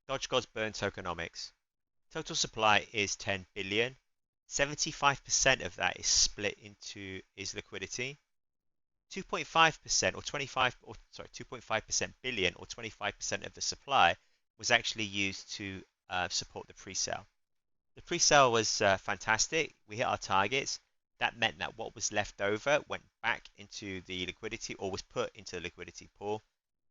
DogeGod's burn tokenomics. Total supply is 10 billion. 75% of that is split into liquidity. 2.5% or 25 or sorry 2.5% billion or 25% of the supply was actually used to support the pre-sale. The pre-sale was fantastic. We hit our targets. That meant that what was left over went back into the liquidity or was put into the liquidity pool,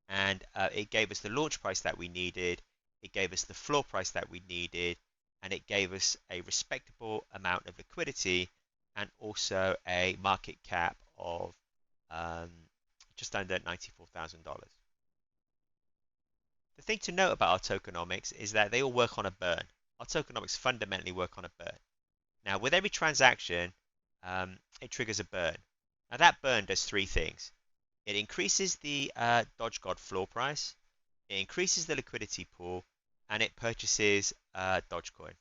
and it gave us the launch price that we needed. It gave us the floor price that we needed, and it gave us a respectable amount of liquidity and also a market cap of just under $94,000. The thing to note about our tokenomics is that they all work on a burn. Our tokenomics fundamentally work on a burn. Now, with every transaction, it triggers a burn. Now, that burn does three things. It increases the DogeGod floor price, it increases the liquidity pool, and it purchases Dogecoin.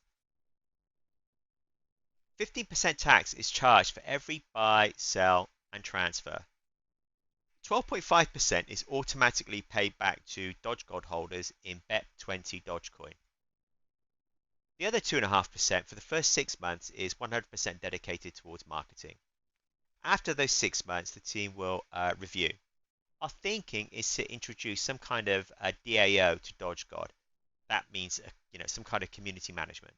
15% tax is charged for every buy, sell, and transfer. 12.5% is automatically paid back to DogeGod holders in BEP20 Dogecoin. The other 2.5% for the first 6 months is 100% dedicated towards marketing. After those 6 months, the team will review. Our thinking is to introduce some kind of DAO to DogeGod. That means some kind of community management.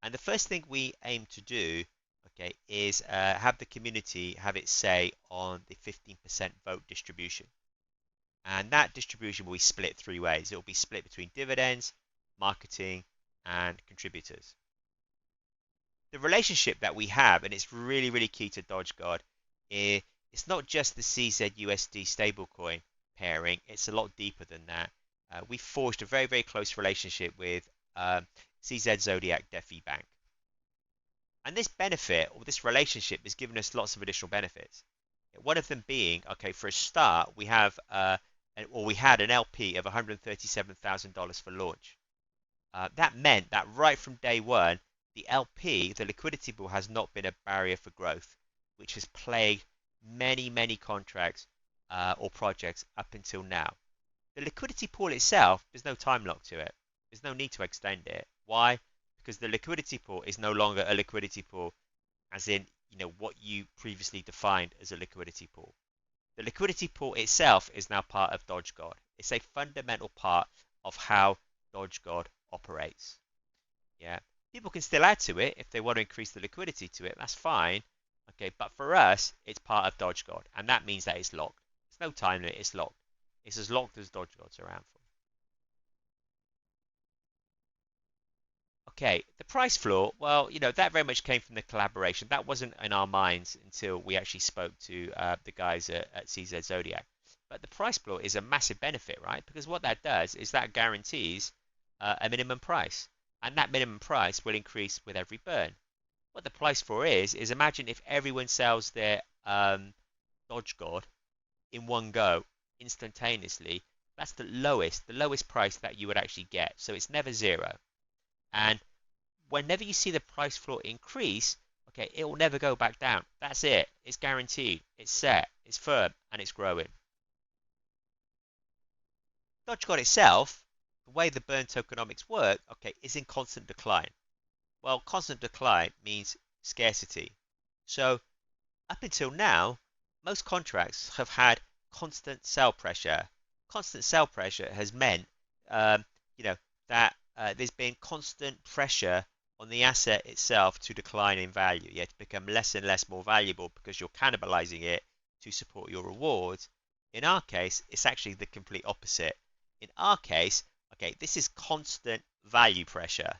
And the first thing we aim to do, okay, is have the community have its say on the 15% vote distribution. And that distribution will be split three ways. It will be split between dividends, marketing, and contributors. The relationship that we have, and it's really, really key to DogeGod, it's not just the CZUSD stablecoin pairing, it's a lot deeper than that. We forged a very, very close relationship with CZUSD DeFi Bank. And this benefit, or this relationship, has given us lots of additional benefits. One of them being, okay, for a start, we have, we had an LP of $137,000 for launch. That meant that right from day one, the LP, the liquidity pool, has not been a barrier for growth, which has plagued many, many contracts or projects up until now. The liquidity pool itself, there's no time lock to it. There's no need to extend it. Why? Because the liquidity pool is no longer a liquidity pool as in, what you previously defined as a liquidity pool. The liquidity pool itself is now part of DogeGod. It's a fundamental part of how DogeGod operates. Yeah, people can still add to it if they want to increase the liquidity to it. That's fine. Okay, but for us, it's part of DogeGod, and that means that it's locked. There's no time limit. It's locked. It's as locked as DogeGod's around for. Okay, the price floor, well, that very much came from the collaboration. That wasn't in our minds until we actually spoke to the guys at CZUSD. But the price floor is a massive benefit, right? Because what that does is that guarantees a minimum price. And that minimum price will increase with every burn. What the price floor is imagine if everyone sells their DogeGod in one go, instantaneously. That's the lowest price that you would actually get. So it's never zero. And whenever you see the price floor increase, okay, it will never go back down. That's it. It's guaranteed. It's set. It's firm. And it's growing. DogeGod itself, the way the burn tokenomics work, okay, is in constant decline. Well, constant decline means scarcity. So up until now, most contracts have had constant sell pressure. Constant sell pressure has meant, that there's been constant pressure on the asset itself to decline in value, to become less and less more valuable because you're cannibalizing it to support your rewards. In our case, it's actually the complete opposite. In our case, okay, this is constant value pressure.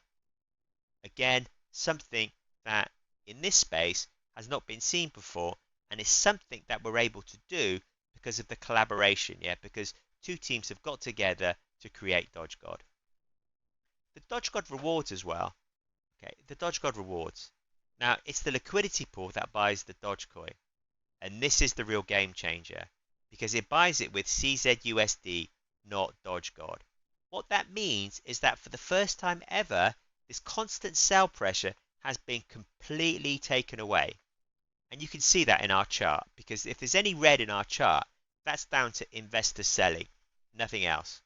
Again, something that in this space has not been seen before, and is something that we're able to do because of the collaboration, because two teams have got together to create DogeGod. The DogeGod Rewards as well. Okay, the DogeGod Rewards. Now, it's the liquidity pool that buys the Dogecoin. And this is the real game changer because it buys it with CZUSD, not DogeGod. What that means is that for the first time ever, this constant sell pressure has been completely taken away. And you can see that in our chart because if there's any red in our chart, that's down to investors selling, nothing else.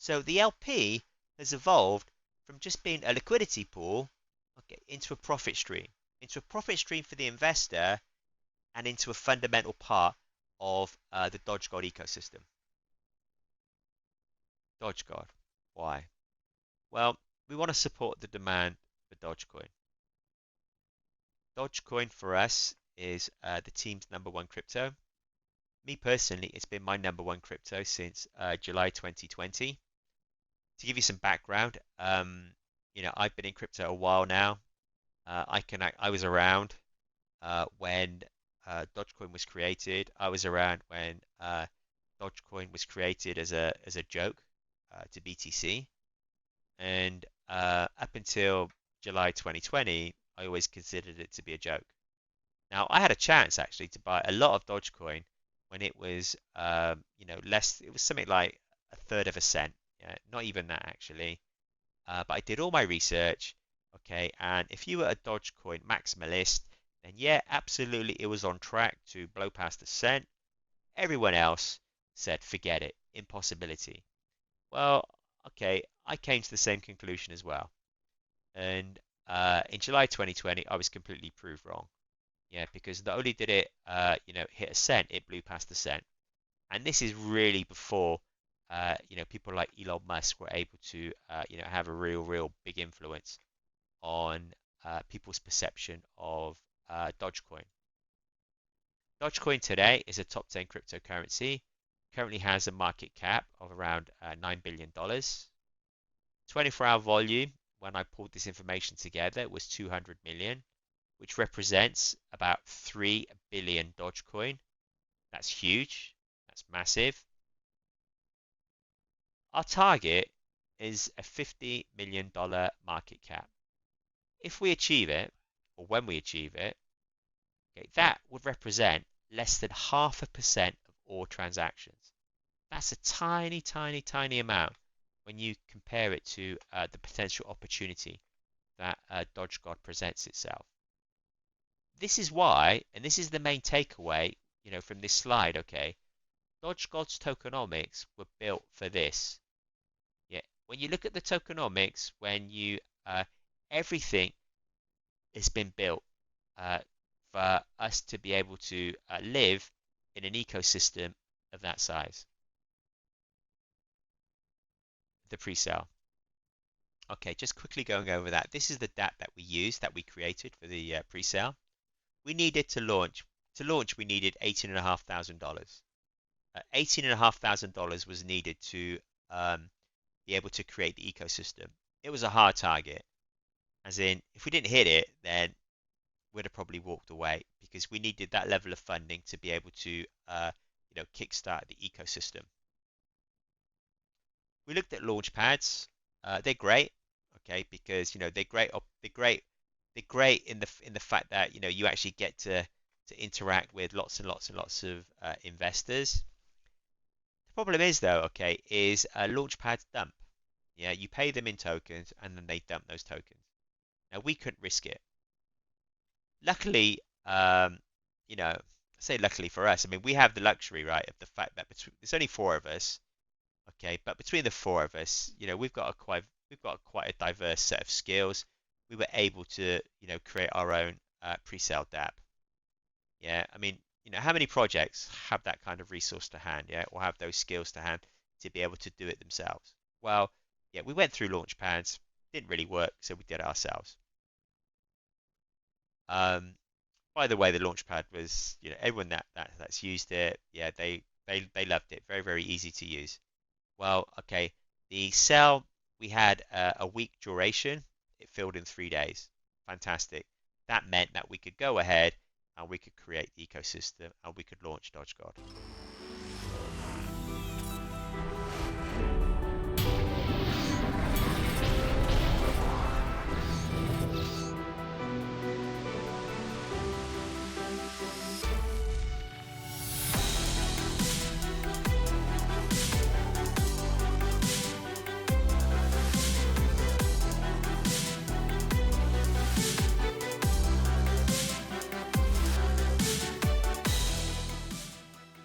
So the LP has evolved from just being a liquidity pool, okay, into a profit stream, for the investor, and into a fundamental part of the DogeGod ecosystem. DogeGod, why? Well, we want to support the demand for Dogecoin. Dogecoin for us is the team's #1 crypto. Me personally, it's been my #1 crypto since July 2020. To give you some background, I've been in crypto a while now. I was around when Dogecoin was created. I was around when Dogecoin was created as a joke to BTC, and up until July 2020, I always considered it to be a joke. Now, I had a chance actually to buy a lot of Dogecoin when it was, less. It was something like a third of a cent. Yeah, not even that actually. But I did all my research, okay. And if you were a Dogecoin maximalist, then yeah, absolutely, it was on track to blow past a cent. Everyone else said, forget it, impossibility. Well, okay, I came to the same conclusion as well. And in July 2020, I was completely proved wrong. Yeah, because not only did it, hit a cent, it blew past the cent. And this is really before, people like Elon Musk were able to, have a real big influence on people's perception of Dogecoin. Dogecoin today is a top 10 cryptocurrency, currently has a market cap of around $9 billion. 24-hour volume, when I pulled this information together, was 200 million, which represents about 3 billion Dogecoin. That's huge. That's massive. Our target is a $50 million market cap. If we achieve it, or when we achieve it, okay, that would represent less than 0.5% of all transactions. That's a tiny amount when you compare it to the potential opportunity that DogeGod presents itself. This is why, and this is the main takeaway, from this slide, okay, DogeGod's tokenomics were built for this. Yeah, when you look at the tokenomics, everything has been built for us to be able to live in an ecosystem of that size. The pre-sale. Okay, just quickly going over that. This is the Dapp that we created for the pre-sale. We needed to launch. To launch, we needed $18,500. $18,500 was needed to be able to create the ecosystem. It was a hard target, as in, if we didn't hit it, then we'd have probably walked away because we needed that level of funding to be able to, kickstart the ecosystem. We looked at launch pads. They're great, okay, because they're great. They're great in the fact that you actually get to interact with lots and lots of investors. The problem is though, okay, is launch pads dump. Yeah, you pay them in tokens and then they dump those tokens. Now we couldn't risk it. Luckily, I say luckily for us. I mean, we have the luxury, right, of the fact that there's only 4 of us. Okay, but between the 4 of us, we've got quite a diverse set of skills. We were able to, create our own pre-sale Dapp. Yeah, I mean, how many projects have that kind of resource to hand, yeah, or have those skills to hand to be able to do it themselves? Well, yeah, we went through launch pads, didn't really work, so we did it ourselves. By the way, the launchpad was, everyone that's used it, yeah, they loved it. Very easy to use. Well, okay, the sell, we had a week duration. It filled in 3 days. Fantastic. That meant that we could go ahead and we could create the ecosystem and we could launch DogeGod.